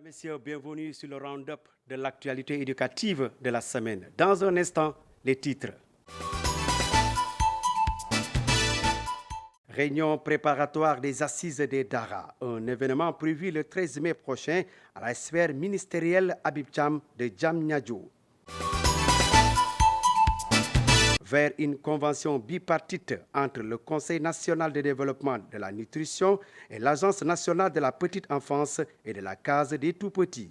Messieurs, bienvenue sur le round-up de l'actualité éducative de la semaine. Dans un instant, les titres. Réunion préparatoire des assises des Dara, un événement prévu le 13 mai prochain à la sphère ministérielle Habib Thiam de Diamniadio. Vers une convention bipartite entre le Conseil national de développement de la nutrition et l'Agence nationale de la petite enfance et de la case des tout-petits.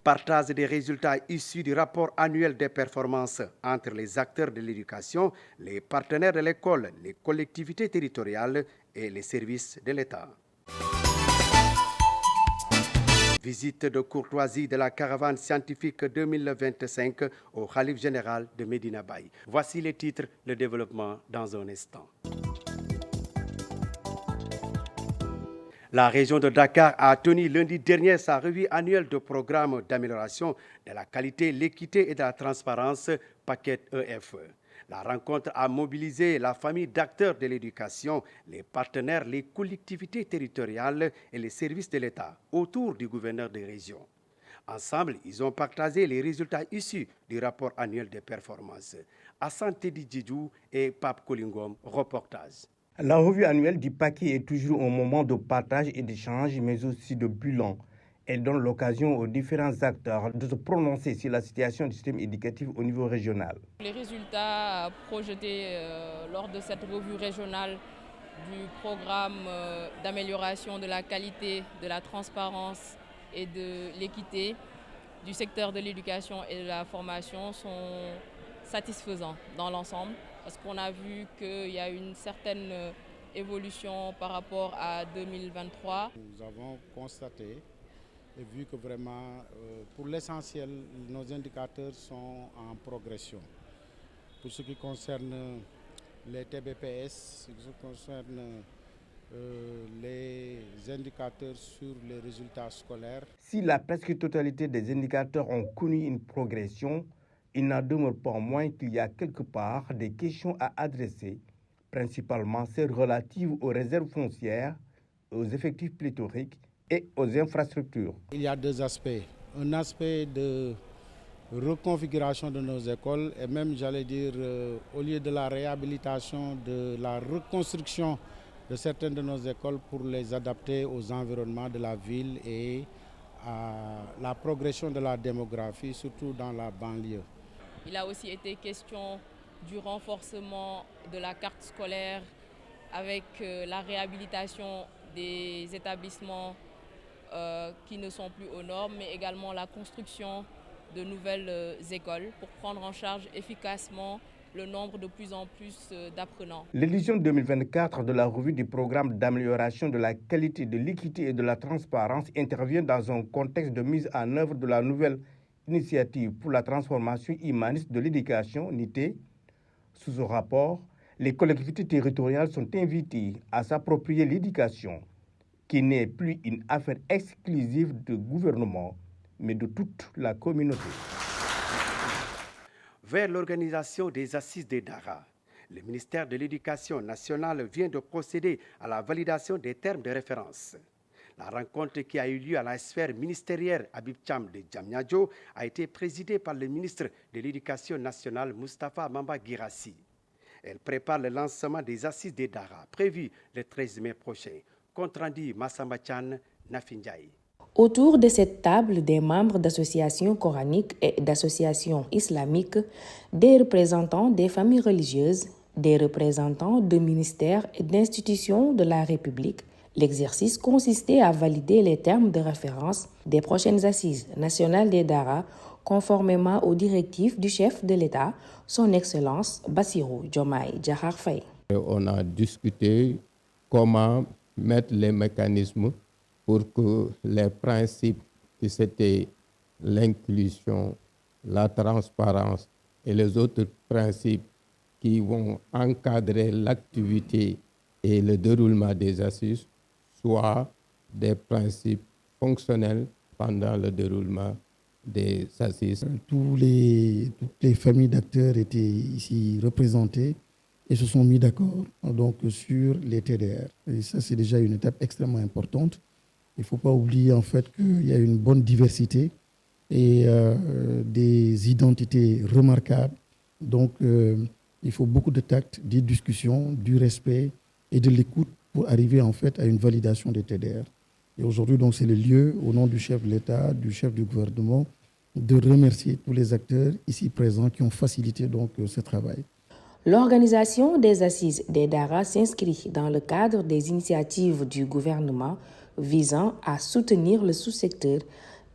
Partage des résultats issus du rapport annuel des performances entre les acteurs de l'éducation, les partenaires de l'école, les collectivités territoriales et les services de l'État. Visite de courtoisie de la caravane scientifique 2025 au Khalife général de Medina Baye. Voici les titres, le développement dans un instant. La région de Dakar a tenu lundi dernier sa revue annuelle de programme d'amélioration de la qualité, l'équité et de la transparence, paquet EFE. La rencontre a mobilisé la famille d'acteurs de l'éducation, les partenaires, les collectivités territoriales et les services de l'État autour du gouverneur des régions. Ensemble, ils ont partagé les résultats issus du rapport annuel des performances. Hassan Tedi Djidjou et Pape Kolingom, reportage. La revue annuelle du paquet est toujours un moment de partage et d'échange, mais aussi de bilan. Elle donne l'occasion aux différents acteurs de se prononcer sur la situation du système éducatif au niveau régional. Les résultats projetés lors de cette revue régionale du programme d'amélioration de la qualité, de la transparence et de l'équité du secteur de l'éducation et de la formation sont satisfaisants dans l'ensemble, parce qu'on a vu qu'il y a une certaine évolution par rapport à 2023. Nous avons constaté et vu que vraiment, pour l'essentiel, nos indicateurs sont en progression. Pour ce qui concerne les TBPS, ce qui concerne les indicateurs sur les résultats scolaires. Si la presque totalité des indicateurs ont connu une progression, il n'en demeure pas moins qu'il y a quelque part des questions à adresser, principalement celles relatives aux réserves foncières, aux effectifs pléthoriques et aux infrastructures. Il y a deux aspects. Un aspect de reconfiguration de nos écoles et même, j'allais dire, au lieu de la réhabilitation, de la reconstruction de certaines de nos écoles pour les adapter aux environnements de la ville et à la progression de la démographie, surtout dans la banlieue. Il a aussi été question du renforcement de la carte scolaire avec la réhabilitation des établissements qui ne sont plus aux normes, mais également la construction de nouvelles écoles pour prendre en charge efficacement le nombre de plus en plus d'apprenants. L'édition 2024 de la revue du programme d'amélioration de la qualité, de l'équité et de la transparence intervient dans un contexte de mise en œuvre de la nouvelle initiative pour la transformation humaniste de l'éducation, NITE. Sous ce rapport, les collectivités territoriales sont invitées à s'approprier l'éducation, qui n'est plus une affaire exclusive du gouvernement, mais de toute la communauté. Vers l'organisation des assises des Dara, le ministère de l'Éducation nationale vient de procéder à la validation des termes de référence. La rencontre qui a eu lieu à la sphère ministérielle Habib Thiam de Diamniadio a été présidée par le ministre de l'Éducation nationale Moustapha Mamba Guirassi. Elle prépare le lancement des assises des Dara, prévu le 13 mai prochain. Compte rendu Massamba Chan, Nafindjaï. Autour de cette table, des membres d'associations coraniques et d'associations islamiques, des représentants des familles religieuses, des représentants de ministères et d'institutions de la République, l'exercice consistait à valider les termes de référence des prochaines assises nationales des Dara, conformément aux directives du chef de l'État, son Excellence Bassirou Diomaye Diakhar Faye. On a discuté comment mettre les mécanismes pour que les principes qui c'était l'inclusion, la transparence et les autres principes qui vont encadrer l'activité et le déroulement des assises soient des principes fonctionnels pendant le déroulement des assises. Toutes les familles d'acteurs étaient ici représentées et se sont mis d'accord donc sur les TDR. Et ça, c'est déjà une étape extrêmement importante Il ne faut pas oublier en fait qu'il y a une bonne diversité et des identités remarquables. Donc, il faut beaucoup de tact, des discussions, du respect et de l'écoute pour arriver en fait à une validation des TDR. Et aujourd'hui, donc, c'est le lieu, au nom du chef de l'État, du chef du gouvernement, de remercier tous les acteurs ici présents qui ont facilité donc ce travail. L'organisation des assises des Dara s'inscrit dans le cadre des initiatives du gouvernement visant à soutenir le sous-secteur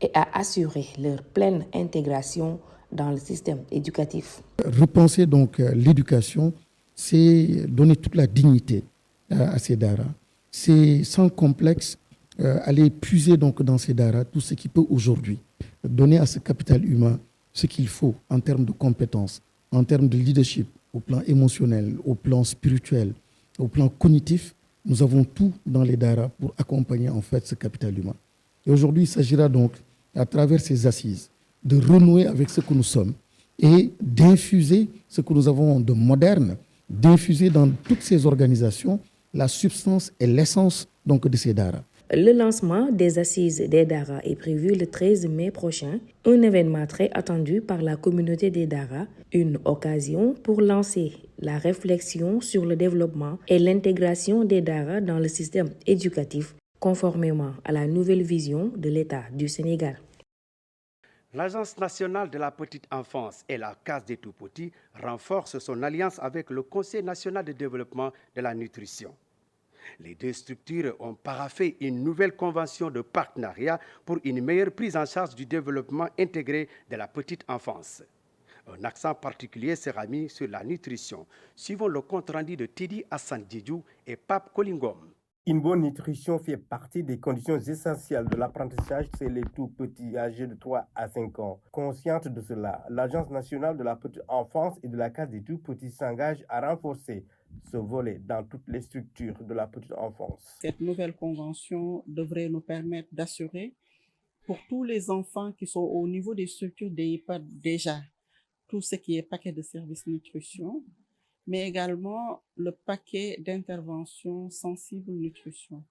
et à assurer leur pleine intégration dans le système éducatif. Repenser donc l'éducation, c'est donner toute la dignité à ces Dara. C'est sans complexe aller puiser donc dans ces Dara tout ce qui peut aujourd'hui donner à ce capital humain ce qu'il faut en termes de compétences, en termes de leadership, au plan émotionnel, au plan spirituel, au plan cognitif. Nous avons tout dans les Dara pour accompagner en fait ce capital humain. Et aujourd'hui, il s'agira donc, à travers ces assises, de renouer avec ce que nous sommes et d'infuser ce que nous avons de moderne, d'infuser dans toutes ces organisations la substance et l'essence donc de ces Dara. Le lancement des assises des Dara est prévu le 13 mai prochain, un événement très attendu par la communauté des Dara, une occasion pour lancer la réflexion sur le développement et l'intégration des Dara dans le système éducatif, conformément à la nouvelle vision de l'État du Sénégal. L'Agence nationale de la petite enfance et la Case des tout-petits renforce son alliance avec le Conseil national de développement de la nutrition. Les deux structures ont paraphé une nouvelle convention de partenariat pour une meilleure prise en charge du développement intégré de la petite enfance. Un accent particulier sera mis sur la nutrition, suivant le compte-rendu de Tidi Hassan Djedjou et Pape Kolingom. Une bonne nutrition fait partie des conditions essentielles de l'apprentissage chez les tout-petits âgés de 3 à 5 ans. Consciente de cela, l'Agence nationale de la petite enfance et de la Case des tout-petits s'engage à renforcer ce volet dans toutes les structures de la petite enfance. Cette nouvelle convention devrait nous permettre d'assurer pour tous les enfants qui sont au niveau des structures d'EHPAD déjà tout ce qui est paquet de services nutrition, mais également le paquet d'intervention sensible nutrition.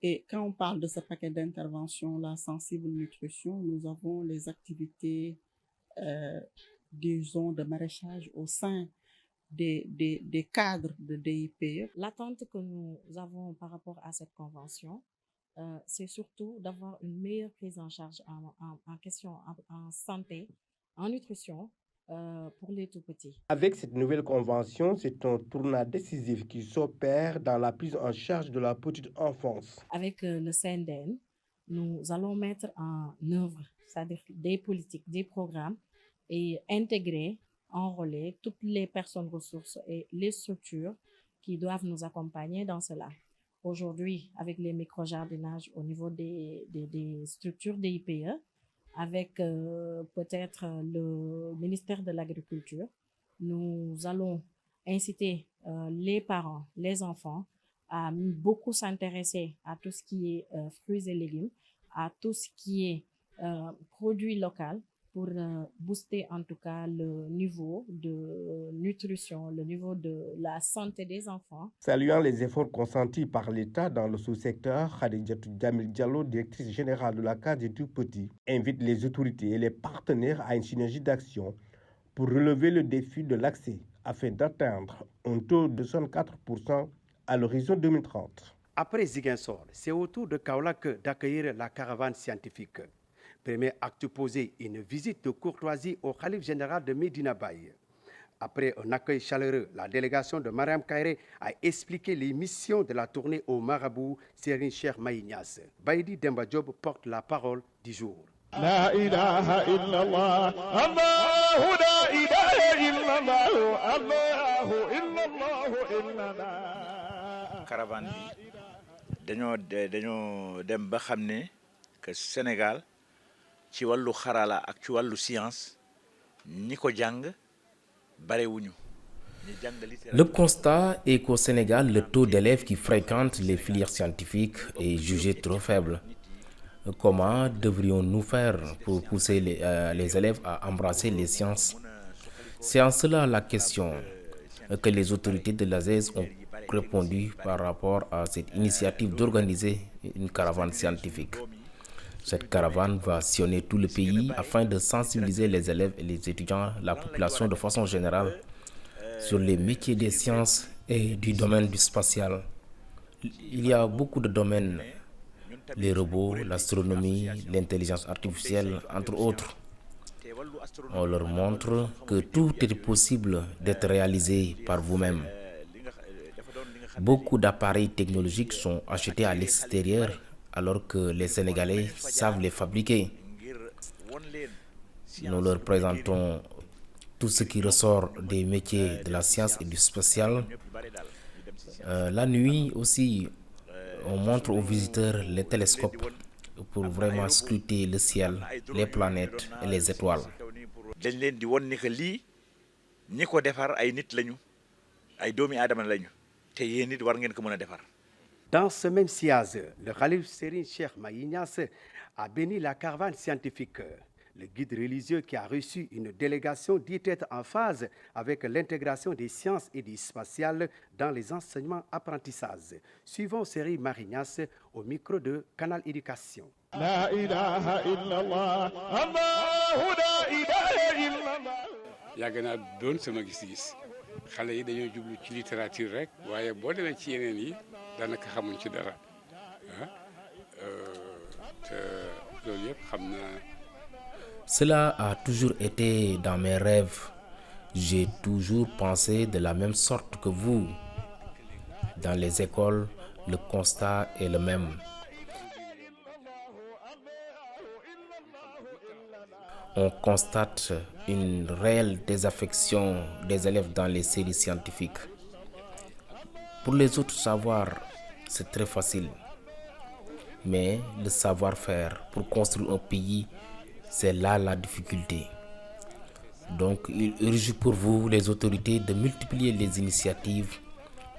Et quand on parle de ce paquet d'intervention là sensible nutrition, nous avons les activités, disons, de maraîchage au sein des cadres de DIPE. L'attente que nous avons par rapport à cette convention, c'est surtout d'avoir une meilleure prise en charge en question en santé, en nutrition, pour les tout-petits. Avec cette nouvelle convention, c'est un tournant décisif qui s'opère dans la prise en charge de la petite enfance. Avec le CNDN, nous allons mettre en œuvre, c'est-à-dire des politiques, des programmes et intégrer, enrôler toutes les personnes ressources et les structures qui doivent nous accompagner dans cela. Aujourd'hui, avec les micro-jardinages au niveau des structures DIPE, avec peut-être le ministère de l'Agriculture, nous allons inciter les parents, les enfants à beaucoup s'intéresser à tout ce qui est fruits et légumes, à tout ce qui est produits locaux pour booster en tout cas le niveau de nutrition, le niveau de la santé des enfants. Saluant les efforts consentis par l'État dans le sous-secteur, Khadijatou Djamil Diallo, directrice générale de la Case des tout-petits, invite les autorités et les partenaires à une synergie d'action pour relever le défi de l'accès afin d'atteindre un taux de 64% à l'horizon 2030. Après Ziguinchor, c'est au tour de Kaolack d'accueillir la caravane scientifique. Premier acte posé, une visite de courtoisie au Khalife général de Medina Baye. Après un accueil chaleureux, la délégation de Mariam Kairé a expliqué les missions de la tournée au marabout Serigne Cheikh Mahi Niasse. Baïdi Demba Diop porte la parole du jour. La ilaha illallah, Allahu la ilaha illallah, Allahu illallah illallah. Caravane bi dañoo dem ba xam ne que Sénégal ci wàllu xarala ak ci wàllu science ñi ko jàng barewuñu. Le constat est qu'au Sénégal, le taux d'élèves qui fréquentent les filières scientifiques est jugé trop faible. Comment devrions-nous faire pour pousser les élèves à embrasser les sciences? C'est en cela la question que les autorités de l'ASES ont répondu par rapport à cette initiative d'organiser une caravane scientifique. Cette caravane va sillonner tout le pays afin de sensibiliser les élèves et les étudiants, la population de façon générale, sur les métiers des sciences et du domaine du spatial. Il y a beaucoup de domaines, les robots, l'astronomie, l'intelligence artificielle, entre autres. On leur montre que tout est possible d'être réalisé par vous-même. Beaucoup d'appareils technologiques sont achetés à l'extérieur alors que les Sénégalais savent les fabriquer. Nous leur présentons tout ce qui ressort des métiers de la science et du spatial. La nuit aussi, on montre aux visiteurs les télescopes pour vraiment scruter le ciel, les planètes et les étoiles. Dans ce même siège, le Khalif Serigne Cheikh Mahi Niasse a béni la caravane scientifique. Le guide religieux qui a reçu une délégation dit être en phase avec l'intégration des sciences et du spatial dans les enseignements apprentissages. Suivons Serigne Mahi Niasse au micro de Canal Éducation. La ilaha illallah, Allahu la ilaha illallah. yàgg naa doon sama gis-gis xale yi dañoo jublu ci littérature rek waaye boo demee ci yeneen yi daanaka xamuñ ci dara te loolu yëpp xam naa. Cela a toujours été dans mes rêves. J'ai toujours pensé de la même sorte que vous. Dans les écoles, le constat est le même. On constate une réelle désaffection des élèves dans les séries scientifiques. Pour les autres savoirs, c'est très facile. Mais le savoir-faire pour construire un pays, c'est là la difficulté. Donc, il urge pour vous, les autorités, de multiplier les initiatives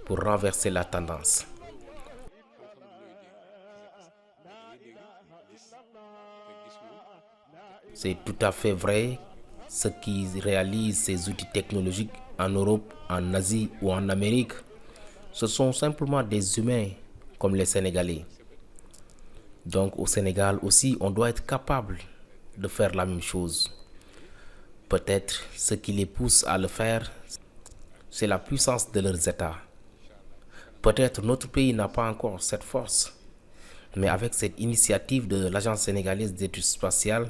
pour renverser la tendance. C'est tout à fait vrai. Ceux qui réalisent ces outils technologiques en Europe, en Asie ou en Amérique, ce sont simplement des humains comme les Sénégalais. Donc au Sénégal aussi, on doit être capable de faire la même chose. Peut-être ce qui les pousse à le faire, c'est la puissance de leurs États. Peut-être notre pays n'a pas encore cette force, mais avec cette initiative de l'Agence sénégalaise d'études spatiales,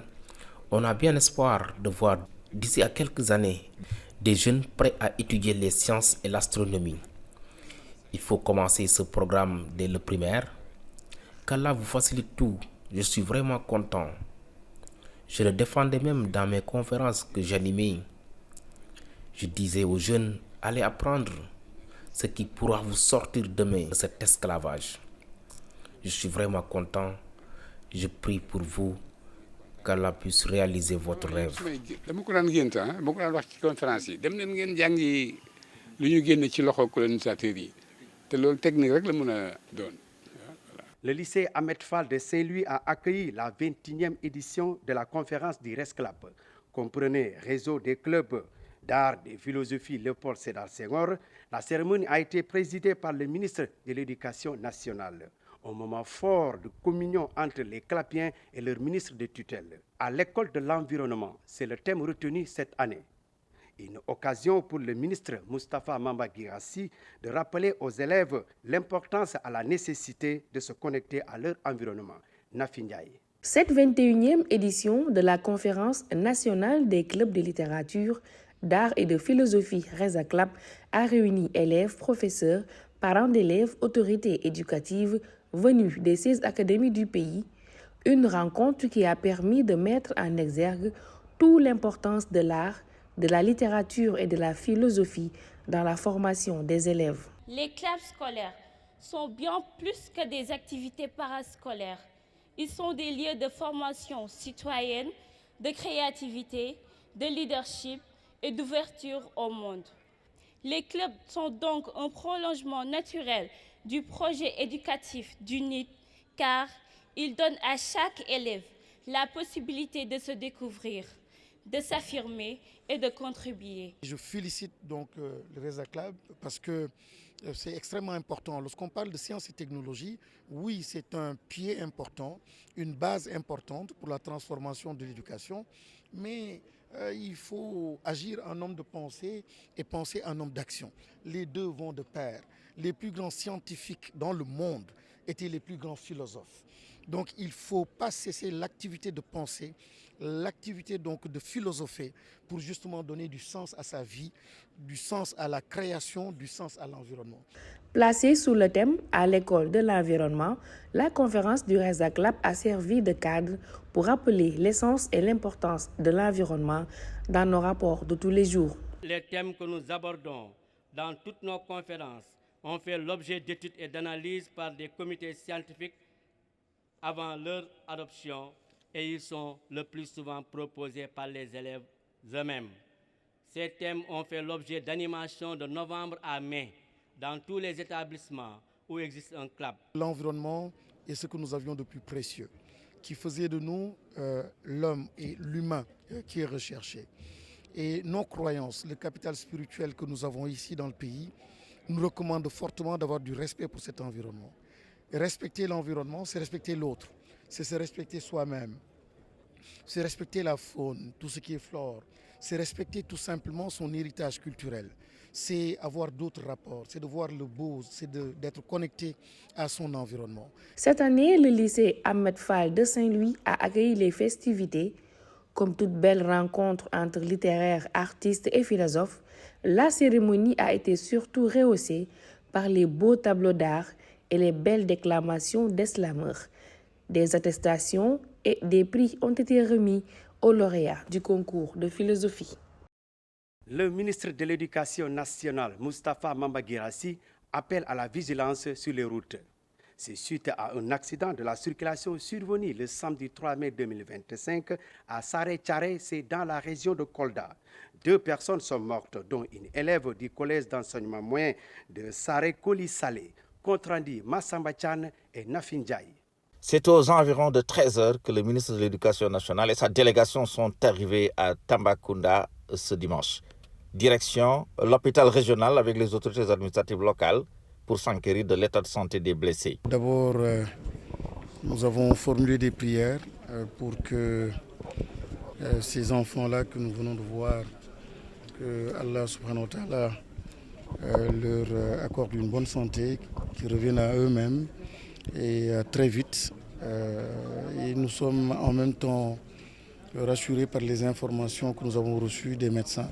on a bien espoir de voir d'ici à quelques années des jeunes prêts à étudier les sciences et l'astronomie. Il faut commencer ce programme dès le primaire. Qu'Allah vous facilite tout. Je suis vraiment content. Je le défendais même dans mes conférences que j'animais. Je disais aux jeunes, allez apprendre ce qui pourra vous sortir demain de cet esclavage. Je suis vraiment content. Je prie pour vous. Qu'Allah puisse réaliser votre rêve. dama ko daan gént dama ko daan wax ci conférence yi dem leen ngeen jàngi lu ñu génne ci loxo colonisateurs yi te loolu technique rek la mën a doon. Le lycée Ahmed Fall de Saint-Louis a accueilli la 21e édition de la conférence du RESCLAP. Comprenez réseau des clubs d'art et philosophie Léopold Sédar Senghor. La cérémonie a été présidée par le ministre de l'Éducation nationale. Un moment fort de communion entre les clapiens et leur ministre de tutelle. À l'école de l'environnement, c'est le thème retenu cette année. Une occasion pour le ministre Moustapha Mamba Guirassy de rappeler aux élèves l'importance à la nécessité de se connecter à leur environnement. Nafi Ndiaye. Cette 21e édition de la conférence nationale des clubs de littérature, d'art et de philosophie RESACLAP a réuni élèves, professeurs, parents d'élèves, autorités éducatives venus des 16 académies du pays. Une rencontre qui a permis de mettre en exergue toute l'importance de l'art, de la littérature et de la philosophie dans la formation des élèves. Les clubs scolaires sont bien plus que des activités parascolaires. Ils sont des lieux de formation citoyenne, de créativité, de leadership et d'ouverture au monde. Les clubs sont donc un prolongement naturel du projet éducatif du NIT, car ils donnent à chaque élève la possibilité de se découvrir, de s'affirmer et de contribuer. Je félicite donc le Reza Club parce que c'est extrêmement important. Lorsqu'on parle de sciences et technologies, oui, c'est un pied important, une base importante pour la transformation de l'éducation, mais il faut agir en homme de pensée et penser en homme d'action. Les deux vont de pair. Les plus grands scientifiques dans le monde étaient les plus grands philosophes. Donc il ne faut pas cesser l'activité de pensée, l'activité donc de philosopher pour justement donner du sens à sa vie, du sens à la création, du sens à l'environnement. Placée sous le thème « À l'école de l'environnement », la conférence du Reza Club a servi de cadre pour rappeler l'essence et l'importance de l'environnement dans nos rapports de tous les jours. Les thèmes que nous abordons dans toutes nos conférences ont fait l'objet d'études et d'analyses par des comités scientifiques avant leur adoption et ils sont le plus souvent proposés par les élèves eux-mêmes. Ces thèmes ont fait l'objet d'animations de novembre à mai dans tous les établissements où existe un club. L'environnement est ce que nous avions de plus précieux, qui faisait de nous l'homme et l'humain qui est recherché. Et nos croyances, le capital spirituel que nous avons ici dans le pays, nous recommandent fortement d'avoir du respect pour cet environnement. Et respecter l'environnement, c'est respecter l'autre, c'est se respecter soi-même, c'est respecter la faune, tout ce qui est flore, c'est respecter tout simplement son héritage culturel, c'est avoir d'autres rapports, c'est de voir le beau, c'est d'être connecté à son environnement. Cette année, le lycée Ahmed Fall de Saint-Louis a accueilli les festivités. Comme toute belle rencontre entre littéraires, artistes et philosophes, la cérémonie a été surtout rehaussée par les beaux tableaux d'art et les belles déclamations des slameurs. Des attestations et des prix ont été remis aux lauréats du concours de philosophie. Le ministre de l'Éducation nationale, Moustapha Mamba Guirassy, appelle à la vigilance sur les routes. C'est suite à un accident de la circulation survenu le samedi 3 mai 2025 à Saré-Tcharé, c'est dans la région de Kolda. 2 personnes sont mortes, dont une élève du collège d'enseignement moyen de Saré-Koli-Salé. Compte rendu Massamba Tchan et Nafindjaï. C'est aux environs de 13 h que le ministre de l'Éducation nationale et sa délégation sont arrivés à Tambacounda ce dimanche. Direction l'hôpital régional avec les autorités administratives locales pour s'enquérir de l'état de santé des blessés. D'abord, nous avons formulé des prières pour que ces enfants-là que nous venons de voir, que Allah subhanahu wa ta'ala leur accorde une bonne santé, qu'ils reviennent à eux-mêmes et très vite. Et nous sommes en même temps rassurés par les informations que nous avons reçues des médecins,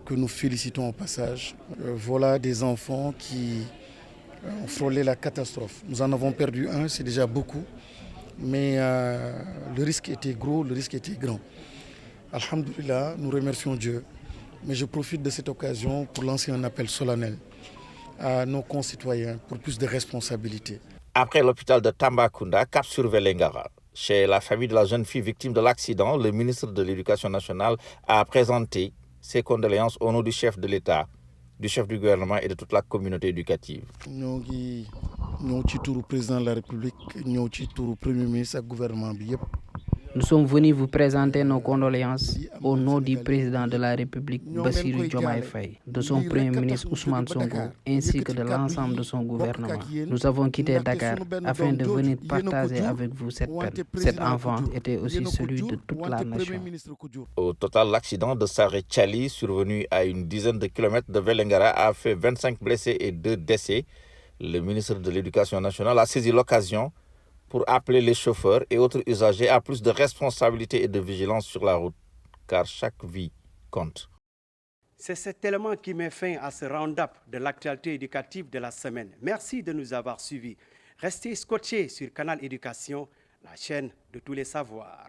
que nous félicitons au passage. Voilà des enfants qui ont frôlé la catastrophe. Nous en avons perdu un, c'est déjà beaucoup, mais le risque était gros, le risque était grand. Alhamdulillah, nous remercions Dieu, mais je profite de cette occasion pour lancer un appel solennel à nos concitoyens pour plus de responsabilité. Après l'hôpital de Tambacounda, cap sur Vélingara, chez la famille de la jeune fille victime de l'accident, le ministre de l'Éducation nationale a présenté ses condoléances au nom du chef de l'État, du chef du gouvernement et de toute la communauté éducative. Nous sommes président de la République, nous sommes premier ministre du gouvernement. Nous sommes venus vous présenter nos condoléances au nom du président de la République, Bassirou Diomaye Faye, de son premier ministre Ousmane Sonko, ainsi que de l'ensemble de son gouvernement. Nous avons quitté Dakar afin de venir partager avec vous cette peine. Cet enfant était aussi celui de toute la nation. Au total, l'accident de Saré-Tchali, survenu à une dizaine de kilomètres de Vélingara, a fait 25 blessés et 2 décès. Le ministre de l'Éducation nationale a saisi l'occasion pour appeler les chauffeurs et autres usagers à plus de responsabilité et de vigilance sur la route, car chaque vie compte. C'est cet élément qui met fin à ce round-up de l'actualité éducative de la semaine. Merci de nous avoir suivis. Restez scotchés sur Canal Éducation, la chaîne de tous les savoirs.